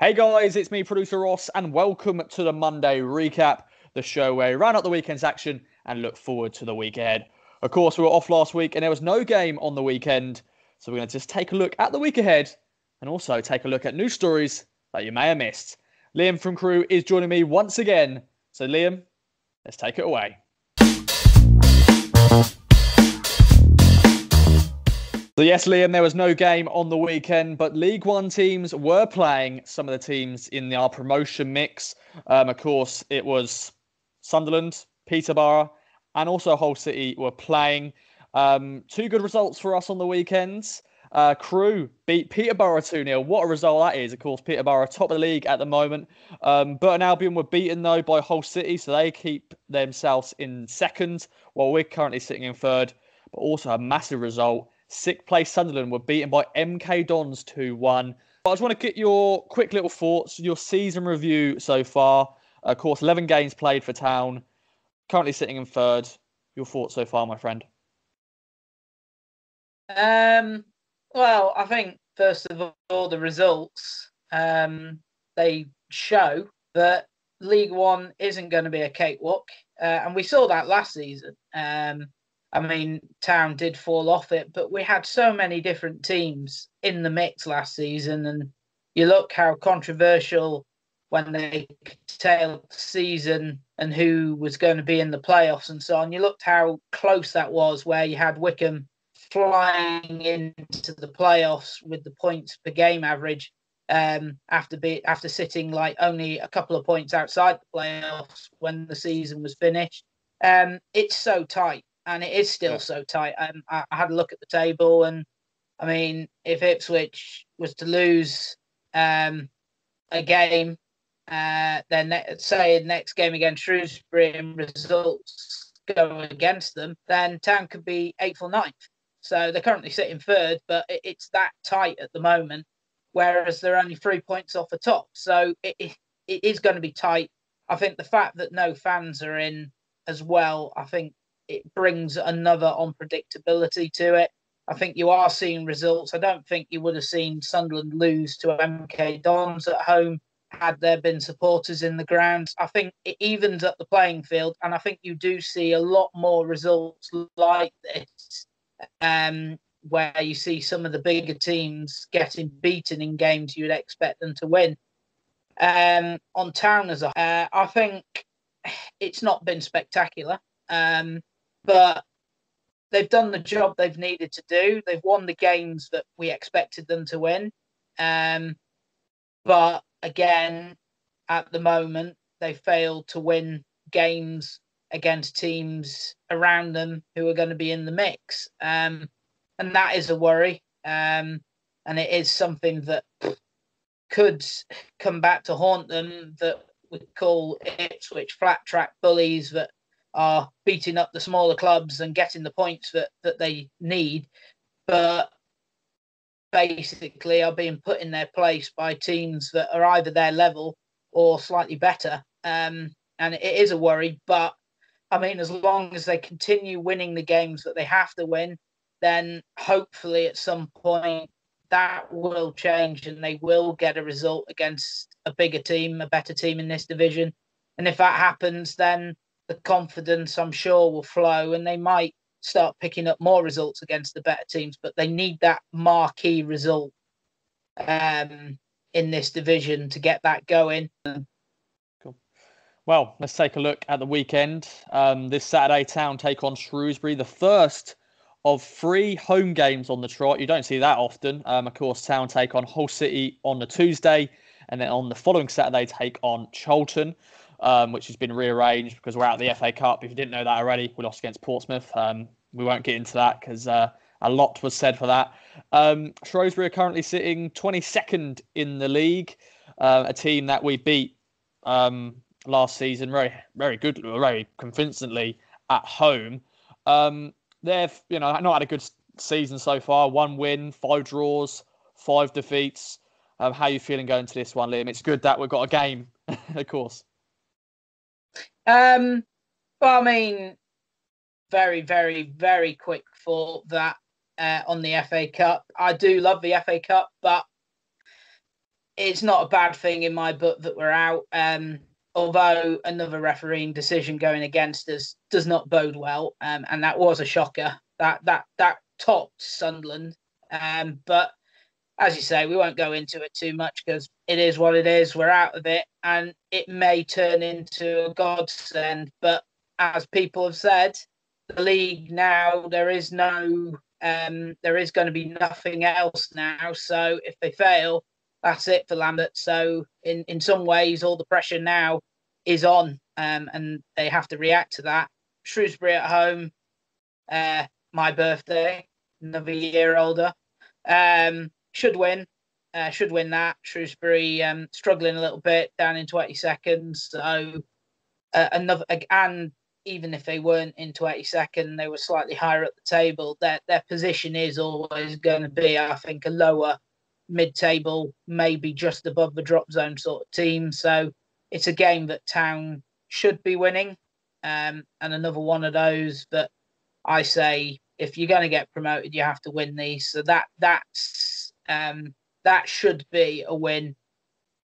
Hey guys, it's me, producer Ross, and welcome to the Monday Recap, the show where we round up the weekend's action and look forward to the week ahead. Of course, we were off last week and there was no game on the weekend, so we're going to just take a look at the week ahead and also take a look at news stories that you may have missed. Liam from Crewe is joining me once again. So Liam, let's take it away. So yes, Liam, there was no game on the weekend, but League One teams were playing some of the teams in our promotion mix. Of course, it was Sunderland, Peterborough, and also Hull City were playing. Two good results for us on the weekends. Crewe beat Peterborough 2-0. What a result that is. Of course, Peterborough top of the league at the moment. Burton Albion were beaten, though, by Hull City, so they keep themselves in second, while we're currently sitting in third. But also a massive result. Sixth place Sunderland were beaten by MK Dons 2-1. I just want to get your quick little thoughts, your season review so far. Of course, 11 games played for Town. Currently sitting in third. Your thoughts so far, my friend? Well, I think, first of all, the results, they show that League One isn't going to be a cakewalk. And we saw that last season. Town did fall off it, but we had so many different teams in the mix last season. And you look how controversial when they curtailed the season and who was going to be in the playoffs and so on. You looked how close that was, where you had Wycombe flying into the playoffs with the points per game average after sitting like only a couple of points outside the playoffs when the season was finished. It's so tight. And it is still so tight. I had a look at the table, and I mean, if Ipswich was to lose a game, then say next game against Shrewsbury and results go against them, then Town could be 8th or 9th. So they're currently sitting third, but it's that tight at the moment, whereas they're only 3 points off the top. So it is going to be tight. I think the fact that no fans are in as well, I think it brings another unpredictability to it. I think you are seeing results. I don't think you would have seen Sunderland lose to MK Dons at home had there been supporters in the grounds. I think it evens up the playing field, and I think you do see a lot more results like this, where you see some of the bigger teams getting beaten in games you'd expect them to win. On Town as a whole, I think it's not been spectacular. But they've done the job they've needed to do. They've won the games that we expected them to win. But again, at the moment, they failed to win games against teams around them who are going to be in the mix. And that is a worry. And it is something that could come back to haunt them, that we call Ipswich flat track bullies that are beating up the smaller clubs and getting the points that they need, but basically are being put in their place by teams that are either their level or slightly better. And it is a worry, but I mean, as long as they continue winning the games that they have to win, then hopefully at some point that will change and they will get a result against a bigger team, a better team in this division. And if that happens, then the confidence, I'm sure, will flow and they might start picking up more results against the better teams, but they need that marquee result in this division to get that going. Cool. Well, let's take a look at the weekend. This Saturday, Town take on Shrewsbury, the first of 3 home games on the trot. You don't see that often. Of course, Town take on Hull City on the Tuesday, and then on the following Saturday, take on Charlton. Which has been rearranged because we're out of the FA Cup. If you didn't know that already, we lost against Portsmouth. We won't get into that because a lot was said for that. Shrewsbury are currently sitting 22nd in the league, a team that we beat last season very good, very convincingly at home. They've not had a good season so far. 1 win, 5 draws, 5 defeats. How are you feeling going to this one, Liam? It's good that we've got a game, of course. Well, I mean, very, very, very quick thought that on the FA Cup. I do love the FA Cup, but it's not a bad thing in my book that we're out. Although another refereeing decision going against us does not bode well, and that was a shocker. That topped Sunderland. But as you say, we won't go into it too much because it is what it is. We're out of it, and it may turn into a godsend. But as people have said, the league now, there is going to be nothing else now. So if they fail, that's it for Lambert. So in some ways, all the pressure now is on, and they have to react to that. Shrewsbury at home, my birthday, another year older, should win. Should win that. Shrewsbury struggling a little bit down in 22nd. So and even if they weren't in 22nd, they were slightly higher at the table. Their position is always going to be, I think, a lower mid-table, maybe just above the drop zone sort of team. So it's a game that Town should be winning, and another one of those that I say, if you're going to get promoted, you have to win these. So that should be a win.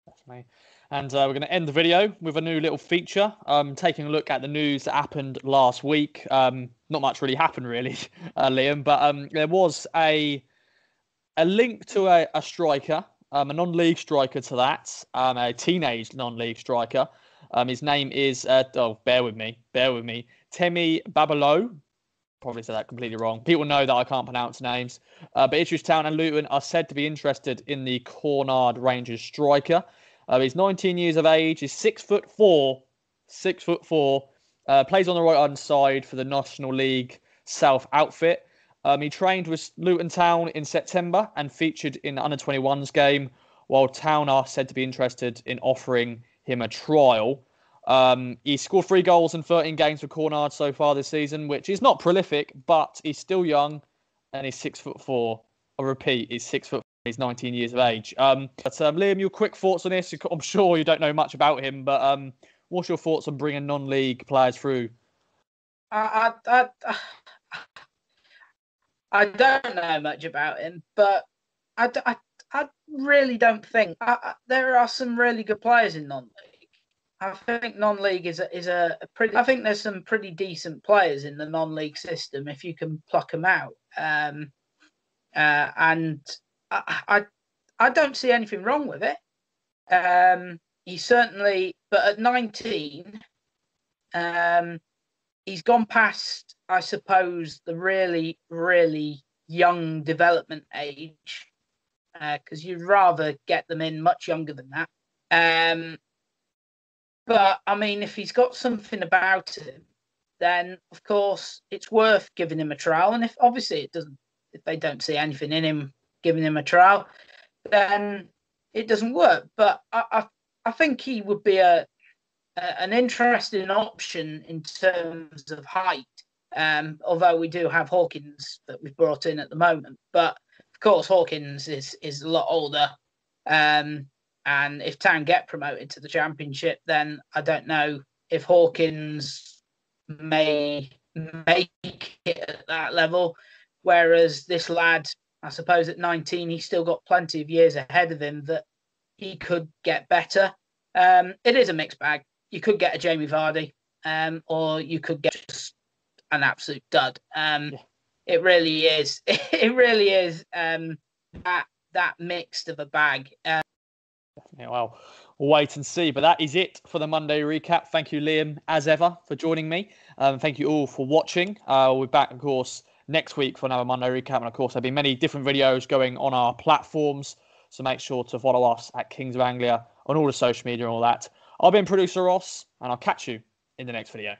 Definitely. And we're going to end the video with a new little feature, taking a look at the news that happened last week. Not much really happened, really, Liam, but there was a link to a striker, a non-league striker to that, a teenage non-league striker. His name is, bear with me, Temi Babalo. Probably said that completely wrong. People know that I can't pronounce names. But Ipswich Town and Luton are said to be interested in the Cornard Rangers striker. He's 19 years of age. He's 6'4", 6'4". Plays on the right-hand side for the National League South outfit. He trained with Luton Town in September and featured in the Under-21s game, while Town are said to be interested in offering him a trial. He scored 3 goals in 13 games for Cornard so far this season, which is not prolific, but he's still young and he's 6'4". I repeat, he's 6'4". He's 19 years of age. Liam, your quick thoughts on this? I'm sure you don't know much about him, but what's your thoughts on bringing non-league players through? I don't know much about him, but I really don't think there are some really good players in non-league. I think non-league is a pretty. I think there's some pretty decent players in the non-league system if you can pluck them out. And I don't see anything wrong with it. He certainly, but at 19, he's gone past, I suppose, the really, really young development age, because you'd rather get them in much younger than that. But I mean, if he's got something about him, then of course it's worth giving him a trial. And if they don't see anything in him, giving him a trial, then it doesn't work. But I think he would be an interesting option in terms of height. Although we do have Hawkins that we've brought in at the moment, but of course Hawkins is a lot older. And if Town get promoted to the Championship, then I don't know if Hawkins may make it at that level. Whereas this lad, I suppose at 19, he's still got plenty of years ahead of him that he could get better. It is a mixed bag. You could get a Jamie Vardy, or you could get just an absolute dud. It really is. It really is that mixed of a bag. Well, we'll wait and see. But that is it for the Monday recap. Thank you, Liam, as ever, for joining me. Thank you all for watching. We'll be back, of course, next week for another Monday recap. And, of course, there'll be many different videos going on our platforms. So make sure to follow us at Kings of Anglia on all the social media and all that. I've been producer Ross, and I'll catch you in the next video.